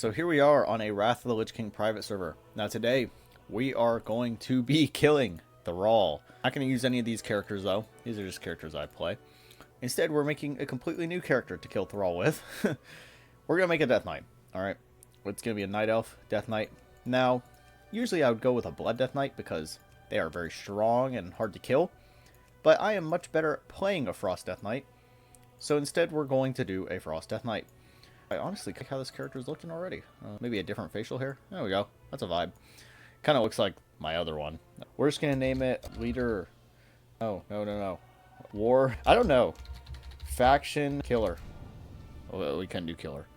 So here we are on a Wrath of the Lich King private server. Now today, we are going to be killing Thrall. Not going to use any of these characters though. These are just characters I play. Instead, we're making a completely new character to kill Thrall with. We're going to make a Death Knight. Alright, it's going to be a Night Elf Death Knight. Now, usually I would go with a Blood Death Knight because they are very strong and hard to kill. But I am much better at playing a Frost Death Knight. So instead, we're going to do a Frost Death Knight. I honestly like how this character is looking already. Maybe a different facial hair. There we go. That's a vibe. Kind of looks like my other one. We're just going to name it Leader... Oh, no. War... I don't know. Faction Killer. Well, we can do Killer.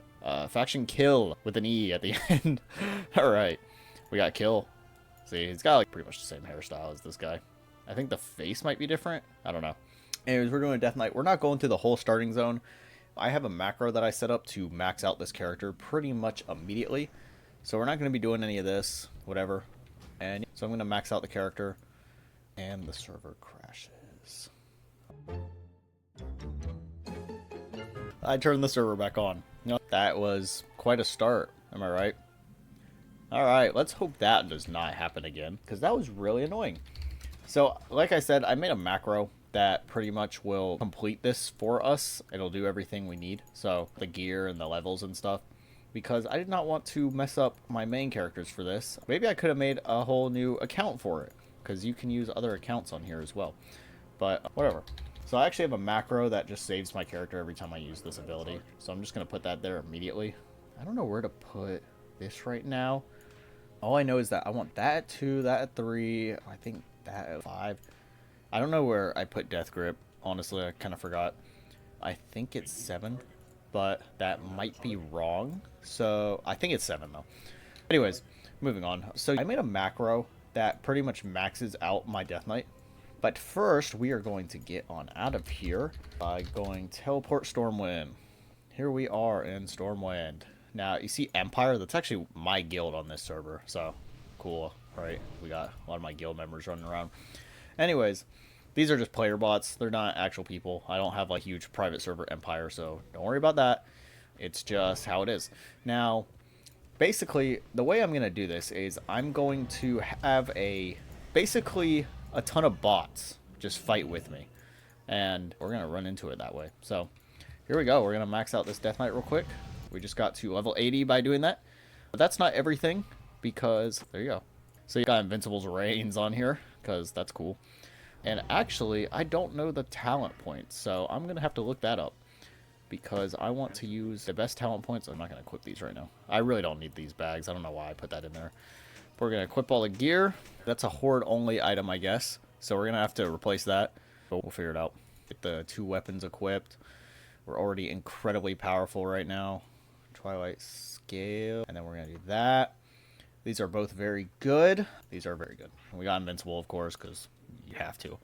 Faction Kill with an E at the end. Alright. We got Kill. See, he's got like pretty much the same hairstyle as this guy. I think the face might be different. I don't know. Anyways, we're doing a Death Knight. We're not going through the whole starting zone. I have a macro that I set up to max out this character pretty much immediately. So we're not going to be doing any of this, whatever. And so I'm going to max out the character. And the server crashes. I turned the server back on. That was quite a start. Am I right? Alright, let's hope that does not happen again. Because that was really annoying. So, like I said, I made a macro that pretty much will complete this for us. It'll do everything we need. So, the gear and the levels and stuff. Because I did not want to mess up my main characters for this. Maybe I could have made a whole new account for it. Because you can use other accounts on here as well. But, whatever. So I actually have a macro that just saves my character every time I use this ability. So I'm just going to put that there immediately. I don't know where to put this right now. All I know is that I want that at 2, that at 3, I think that at 5. I don't know where I put Death Grip. Honestly, I kind of forgot. I think it's 7, but that might be wrong. So I think it's 7 though. Anyways, moving on. So I made a macro that pretty much maxes out my Death Knight. But first, we are going to get on out of here by going Teleport Stormwind. Here we are in Stormwind. Now, you see Empire? That's actually my guild on this server. So, cool, right? We got a lot of my guild members running around. Anyways, these are just player bots. They're not actual people. I don't have a huge private server Empire, so don't worry about that. It's just how it is. Now, basically, the way I'm going to do this is I'm going to have basically a ton of bots just fight with me, and we're gonna run into it that way. So here we go. We're gonna max out this Death Knight real quick. We just got to level 80 by doing that, but that's not everything, because there you go. So you got Invincible's Reigns on here because that's cool. And actually, I don't know the talent points, so I'm gonna have to look that up because I want to use the best talent points. I'm not gonna equip these right now. I really don't need these bags. I don't know why I put that in there. We're going to equip all the gear. That's a horde only item, I guess. So we're going to have to replace that. But we'll figure it out. Get the 2 weapons equipped. We're already incredibly powerful right now. Twilight Scale. And then we're going to do that. These are both very good. These are very good. And we got Invincible, of course, because you have to.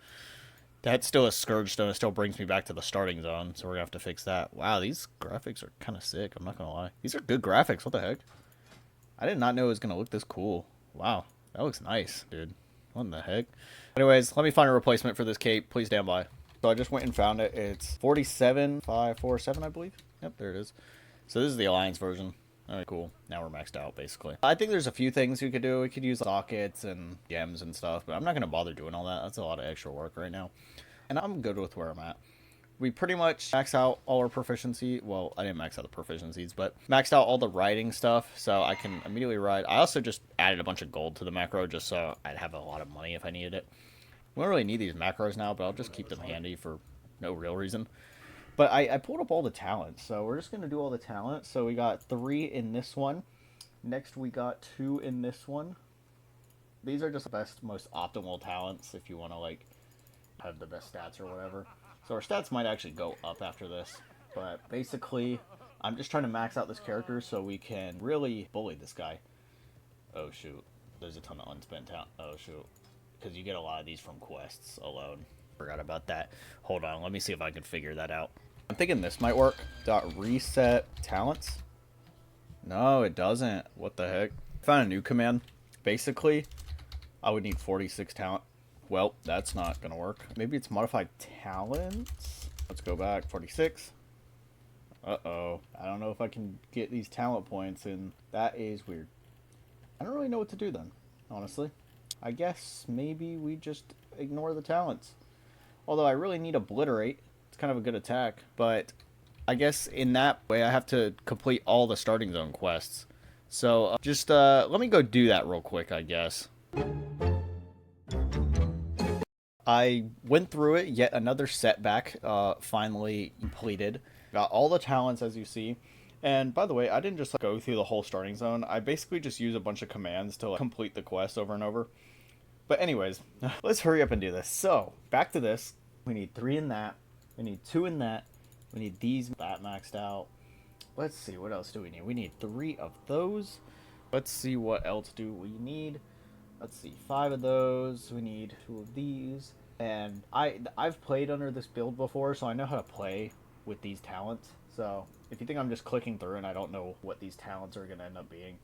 That's still a Scourge Stone. It still brings me back to the starting zone. So we're going to have to fix that. Wow, these graphics are kind of sick. I'm not going to lie. These are good graphics. What the heck? I did not know it was going to look this cool. Wow, that looks nice, dude. What the heck? Anyways, let me find a replacement for this cape. Please stand by. So I just went and found it. It's 47547, I believe. Yep, there it is. So this is the Alliance version. Alright, cool. Now we're maxed out, basically. I think there's a few things we could do. We could use sockets and gems and stuff, but I'm not going to bother doing all that. That's a lot of extra work right now. And I'm good with where I'm at. We pretty much max out all our proficiency. Well, I didn't max out the proficiencies, but maxed out all the riding stuff, so I can immediately ride. I also just added a bunch of gold to the macro just so I'd have a lot of money if I needed it. We don't really need these macros now, but I'll just keep them handy for no real reason. But I pulled up all the talents, so we're just going to do all the talents. So we got 3 in this one. Next we got 2 in this one. These are just the best, most optimal talents if you want to like have the best stats or whatever. So our stats might actually go up after this, but basically, I'm just trying to max out this character so we can really bully this guy. Oh shoot, there's a ton of unspent talent. Oh shoot, because you get a lot of these from quests alone. Forgot about that. Hold on, let me see if I can figure that out. I'm thinking this might work. Reset talents. No, it doesn't. What the heck? I found a new command. Basically, I would need 46 talent. Well, that's not going to work. Maybe it's modified talents. Let's go back. 46. Uh-oh. I don't know if I can get these talent points, and that is weird. I don't really know what to do then, honestly. I guess maybe we just ignore the talents. Although I really need Obliterate. It's kind of a good attack, but I guess in that way I have to complete all the starting zone quests. So just let me go do that real quick, I guess. I went through it, yet another setback finally completed. Got all the talents as you see. And by the way, I didn't just go through the whole starting zone. I basically just use a bunch of commands to complete the quest over and over. But anyways, let's hurry up and do this. So, back to this. We need 3 in that. We need 2 in that. We need these that maxed out. Let's see, what else do we need? We need 3 of those. Let's see what else do we need. Let's see, 5 of those. We need 2 of these. And I've played under this build before, so I know how to play with these talents. So if you think I'm just clicking through and I don't know what these talents are going to end up being,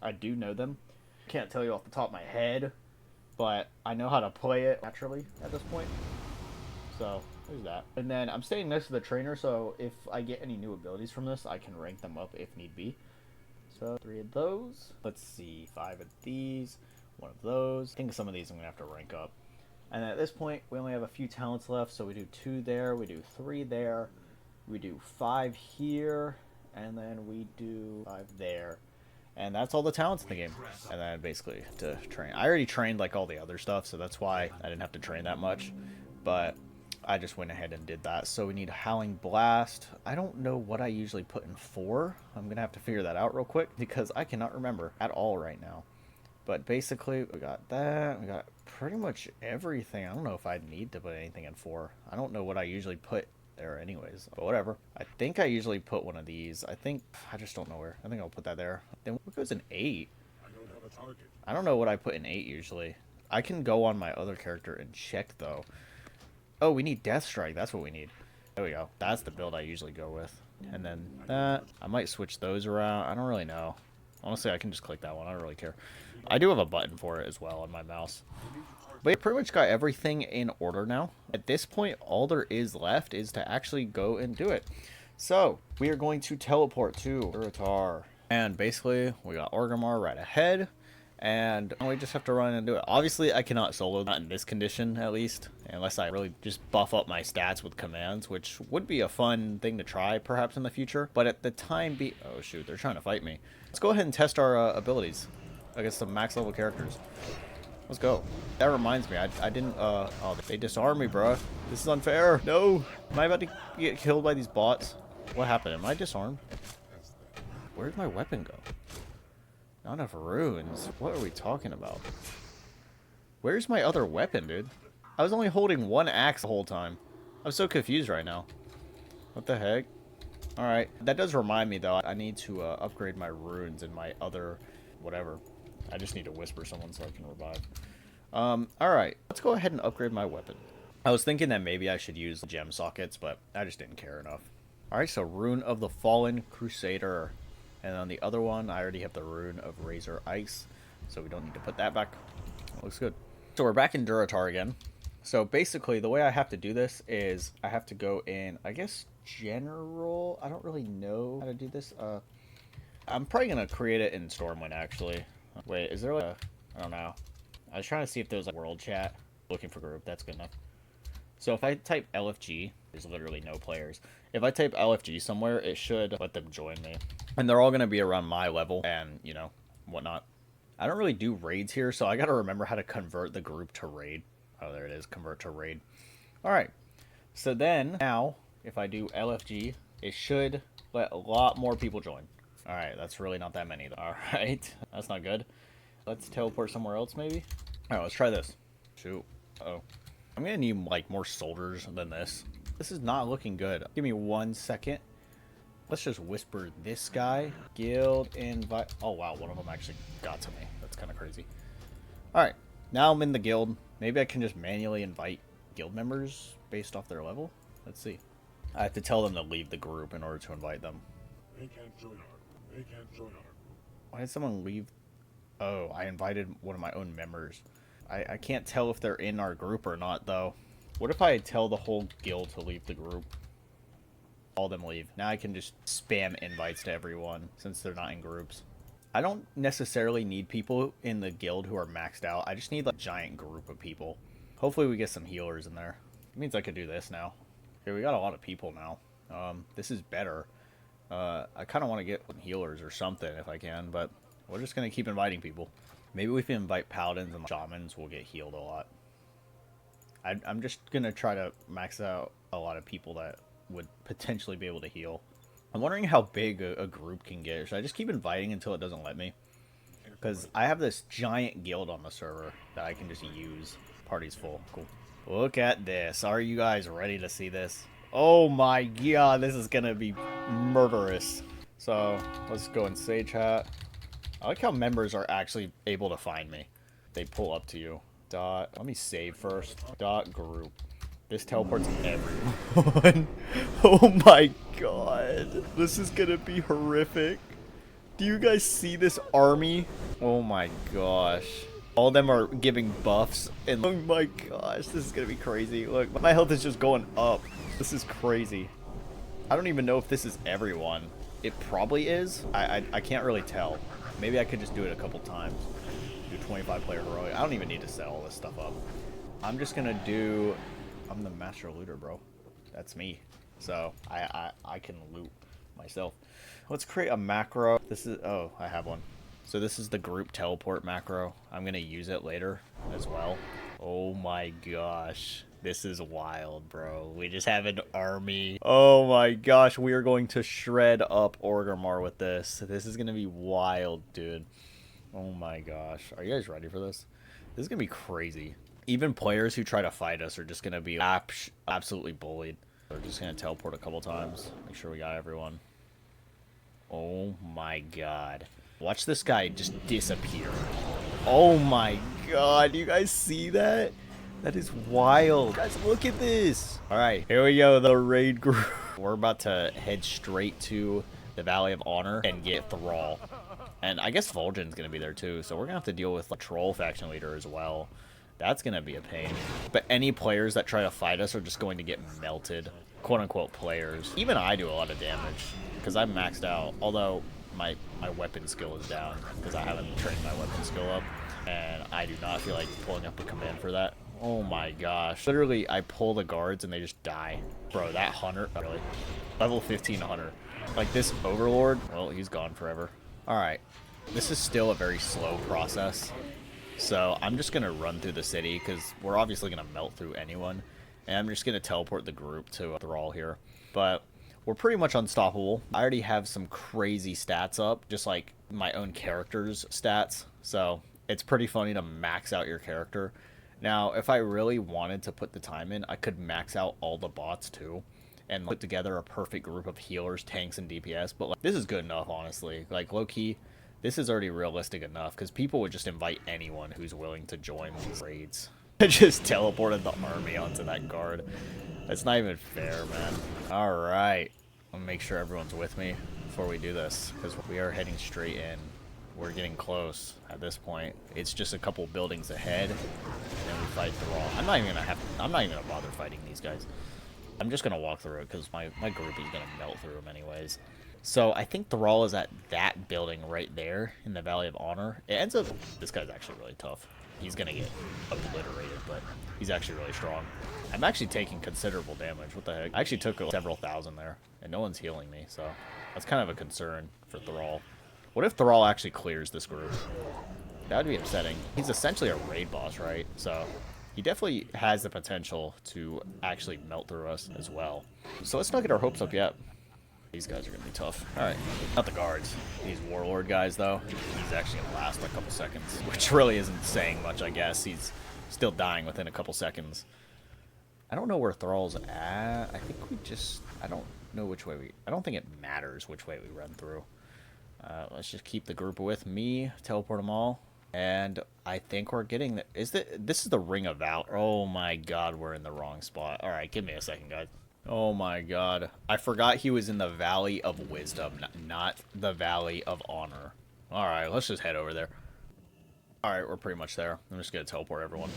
I do know them. Can't tell you off the top of my head, but I know how to play it naturally at this point. So there's that. And then I'm staying next to the trainer, so if I get any new abilities from this, I can rank them up if need be. So 3 of those. Let's see, 5 of these. 1 of those. I think some of these I'm going to have to rank up. And at this point, we only have a few talents left, so we do 2 there, we do 3 there, we do 5 here, and then we do 5 there. And that's all the talents in the game. And then basically to train. I already trained like all the other stuff, so that's why I didn't have to train that much. But I just went ahead and did that. So we need Howling Blast. I don't know what I usually put in 4. I'm going to have to figure that out real quick because I cannot remember at all right now. But basically, we got that. We got pretty much everything. I don't know if I need to put anything in 4. I don't know what I usually put there anyways. But whatever. I think I usually put one of these. I just don't know where. I think I'll put that there. Then what goes in 8? I don't have a target. I don't know what I put in 8 usually. I can go on my other character and check though. Oh, we need Death Strike. That's what we need. There we go. That's the build I usually go with. And then that. I might switch those around. I don't really know. Honestly, I can just click that one. I don't really care. I do have a button for it as well on my mouse. But I pretty much got everything in order now. At this point, all there is left is to actually go and do it. So, we are going to teleport to Durotar. And basically, we got Orgrimmar right ahead. And we just have to run and do it. Obviously, I cannot solo, not in this condition at least. Unless I really just buff up my stats with commands, which would be a fun thing to try perhaps in the future. But at the time oh shoot, they're trying to fight me. Let's go ahead and test our abilities against some max level characters. Let's go. That reminds me, I didn't, oh, they disarmed me, bro. This is unfair. No. Am I about to get killed by these bots? What happened? Am I disarmed? Where'd my weapon go? Not enough runes. What are we talking about? Where's my other weapon, dude? I was only holding one axe the whole time. I'm so confused right now. What the heck? Alright. That does remind me, though. I need to upgrade my runes and my other whatever. I just need to whisper someone so I can revive. Alright. Let's go ahead and upgrade my weapon. I was thinking that maybe I should use gem sockets, but I just didn't care enough. Alright, so Rune of the Fallen Crusader. And on the other one, I already have the Rune of Razor Ice, so we don't need to put that back. Looks good. So we're back in Durotar again. So basically, the way I have to do this is I have to go in, I guess, General. I don't really know how to do this. I'm probably going to create it in Stormwind, actually. Wait, is there like a... I don't know. I was trying to see if there was like world chat. Looking for group, that's good enough. So if I type LFG, there's literally no players. If I type LFG somewhere, it should let them join me. And they're all going to be around my level and, you know, whatnot. I don't really do raids here, so I got to remember how to convert the group to raid. Oh, there it is. Convert to raid. All right. So then, now, if I do LFG, it should let a lot more people join. All right. That's really not that many, though. All right. That's not good. Let's teleport somewhere else, maybe. All right. Let's try this. Shoot. Uh-oh. I'm going to need, like, more soldiers than this. This is not looking good. Give me 1 second. Let's just whisper this guy. Guild invite. Oh, wow. One of them actually got to me. That's kind of crazy. All right. Now I'm in the guild. Maybe I can just manually invite guild members based off their level. Let's see. I have to tell them to leave the group in order to invite them. They can't join our group. They can't join our group. Why did someone leave? Oh, I invited one of my own members. I can't tell if they're in our group or not, though. What if I tell the whole guild to leave the group? All of them leave. Now I can just spam invites to everyone since they're not in groups. I don't necessarily need people in the guild who are maxed out. I just need like a giant group of people. Hopefully we get some healers in there. It means I could do this now. Okay, we got a lot of people now. This is better. I kind of want to get some healers or something if I can, but we're just going to keep inviting people. Maybe we can invite paladins and shamans will get healed a lot. I'm just going to try to max out a lot of people that would potentially be able to heal. I'm wondering how big a group can get. Should I just keep inviting until it doesn't let me? Because I have this giant guild on the server that I can just use. Party's full. Cool. Look at this. Are you guys ready to see this? Oh my god, this is going to be murderous. So, let's go and say chat. I like how members are actually able to find me. They pull up to you. Let me save first. Group. This teleports everyone. Oh my god. This is gonna be horrific. Do you guys see this army? Oh my gosh. All of them are giving buffs. And oh my gosh, this is gonna be crazy. Look, my health is just going up. This is crazy. I don't even know if this is everyone. It probably is. I can't really tell. Maybe I could just do it a couple times. Do 25 player heroic. I don't even need to set all this stuff up. I'm just gonna do... I'm the master looter, bro. That's me. So I can loot myself. Let's create a macro. This is... Oh, I have one. So this is the group teleport macro. I'm gonna use it later as well. Oh my gosh. This is wild, bro. We just have an army. Oh my gosh. We are going to shred up Orgrimmar with this. This is gonna be wild, dude. Oh my gosh. Are you guys ready for this? This is gonna be crazy. Even players who try to fight us are just gonna be absolutely bullied. We're just gonna teleport a couple times. Make sure we got everyone. Oh my god. Watch this guy just disappear. Oh my god. Do you guys see that? That is wild. Guys, look at this. Alright, here we go. The raid group. We're about to head straight to the Valley of Honor and get Thrall. And I guess Vol'jin's going to be there too, so we're going to have to deal with the Troll faction leader as well. That's going to be a pain. But any players that try to fight us are just going to get melted. Quote-unquote players. Even I do a lot of damage, because I'm maxed out. Although, my weapon skill is down, because I haven't trained my weapon skill up. And I do not feel like pulling up a command for that. Oh my gosh. Literally, I pull the guards and they just die. Bro, that hunter, really. Level 15 hunter. Like, this overlord, well, he's gone forever. Alright, this is still a very slow process, so I'm just going to run through the city, because we're obviously going to melt through anyone, and I'm just going to teleport the group to Thrall here, but we're pretty much unstoppable. I already have some crazy stats up, just like my own character's stats, so it's pretty funny to max out your character. Now, if I really wanted to put the time in, I could max out all the bots too, and put together a perfect group of healers, tanks, and DPS. But like, this is good enough, honestly. Like, low-key, this is already realistic enough, because people would just invite anyone who's willing to join these raids. I just teleported the army onto that guard. That's not even fair, man. Alright. I'll make sure everyone's with me before we do this, because we are heading straight in. We're getting close at this point. It's just a couple buildings ahead, and then we fight Thrall. I'm not even gonna bother fighting these guys. I'm just gonna walk through it because my group is gonna melt through them anyways. So I think Thrall is at that building right there in the Valley of Honor. It ends up, this guy's actually really tough. He's gonna get obliterated, but he's actually really strong. I'm actually taking considerable damage. What the heck? I actually took several thousand there, and no one's healing me, so that's kind of a concern for Thrall. What if Thrall actually clears this group? That would be upsetting. He's essentially a raid boss, right? So he definitely has the potential to actually melt through us as well. So let's not get our hopes up yet. These guys are going to be tough. Alright, not the guards. These warlord guys, though, he's actually going to last a couple seconds. Which really isn't saying much, I guess. He's still dying within a couple seconds. I don't know where Thrall's at. I think we just... I don't know which way we... I don't think it matters which way we run through. Let's just keep the group with me. Teleport them all. And I think we're getting... This is the Ring of Valor. Oh my god, we're in the wrong spot. Alright, give me a second, guys. Oh my god. I forgot he was in the Valley of Wisdom, not the Valley of Honor. Alright, let's just head over there. Alright, we're pretty much there. I'm just gonna teleport everyone.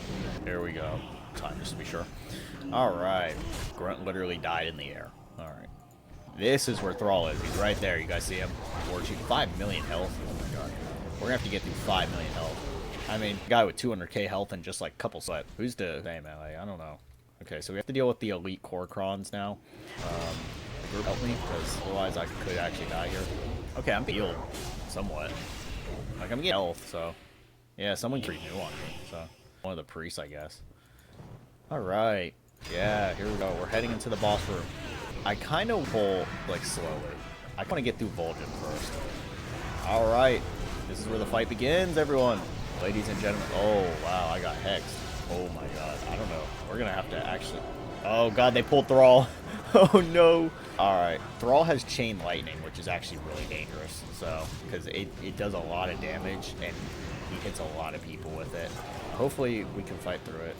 Here we go. Time just to be sure. Alright. Grunt literally died in the air. Alright. This is where Thrall is. He's right there. You guys see him? Vol'jin, 5 million health. Oh my god. We're gonna have to get through 5 million health. I mean, guy with 200k health and just like couple sweat. Who's the same melee? I don't know. Okay, so we have to deal with the elite core crons now. Group help me, because otherwise I could actually die here. Okay, I'm healed somewhat. Like I'm getting health, so yeah, someone pretty new on me. So one of the priests, I guess. All right, yeah, here we go. We're heading into the boss room. I kind of pull like slowly. I want to get through Vol'jin first. All right, this is where the fight begins, everyone. Ladies and gentlemen. Oh wow, I got hexed. Oh my god, I don't know. We're gonna have to actually. Oh god, they pulled Thrall. Oh no. Alright, Thrall has chain lightning, which is actually really dangerous. So, because it does a lot of damage, and he hits a lot of people with it. Hopefully, we can fight through it.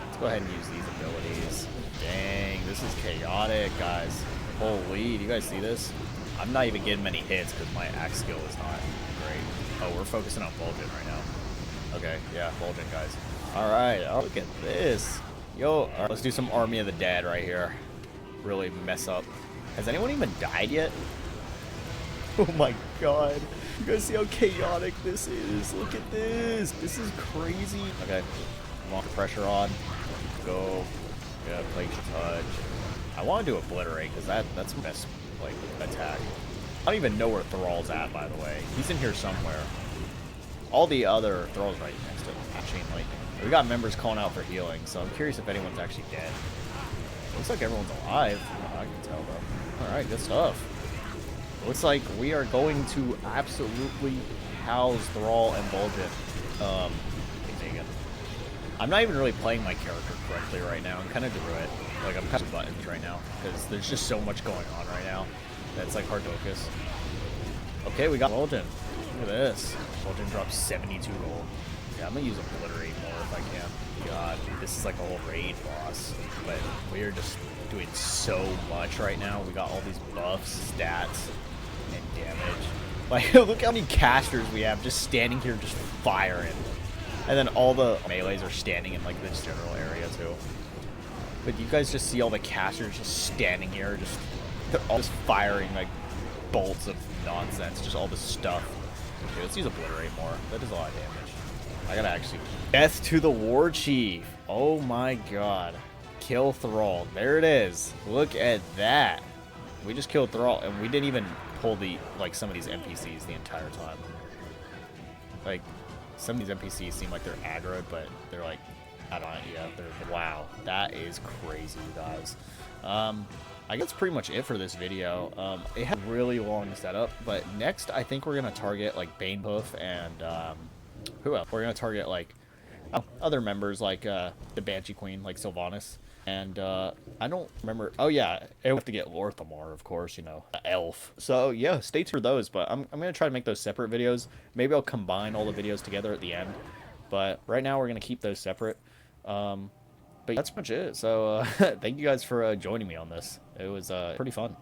Let's go ahead and use these abilities. Dang, this is chaotic, guys. Holy, do you guys see this? I'm not even getting many hits because my axe skill is not great. Oh, we're focusing on Vol'jin right now. Okay, yeah, Vol'jin, guys. Alright, oh, look at this. Yo, right, let's do some Army of the Dead right here. Really mess up. Has anyone even died yet? Oh my god. You guys see how chaotic this is? Look at this. This is crazy. Okay. Want the pressure on. Go. Yeah, Plague Touch. I want to do Obliterate because that's the best like attack. I don't even know where Thrall's at, by the way. He's in here somewhere. All the other Thrall's right next to him. Chain Lightning. We got members calling out for healing, so I'm curious if anyone's actually dead. Looks like everyone's alive. I can tell though. Alright, good stuff. Looks like we are going to absolutely house Thrall and Vol'jin. I'm not even really playing my character correctly right now. I'm kind of druid. Like, I'm pressing buttons right now, because there's just so much going on right now that's like hard to focus. Okay, we got Vol'jin. Look at this. Vol'jin drops 72 gold. Yeah, I'm gonna use Obliterate more if I can. God, this is like a whole raid boss. But we are just doing so much right now. We got all these buffs, stats, and damage. Like, look how many casters we have just standing here just firing. And then all the melees are standing in like this general area too. But you guys just see all the casters just standing here, they're all just firing like bolts of nonsense, just all this stuff. Okay, let's use Obliterate more. That does a lot of damage. I gotta actually... Death to the War Chief. Oh my god. Kill Thrall. There it is. Look at that. We just killed Thrall, and we didn't even pull the like some of these NPCs the entire time. Like, some of these NPCs seem like they're aggroed, but they're like, I don't know, yeah, they're... Wow. That is crazy, you guys. I guess that's pretty much it for this video. It had a really long setup, but next I think we're going to target like Banehoof and who else? We're going to target like other members like the Banshee Queen, like Sylvanas. And I don't remember. Oh yeah, I have to get Lorthamar, of course, you know, elf. So yeah, stay tuned for those, but I'm going to try to make those separate videos. Maybe I'll combine all the videos together at the end. But right now we're going to keep those separate. But that's pretty much it. So thank you guys for joining me on this. It was pretty fun.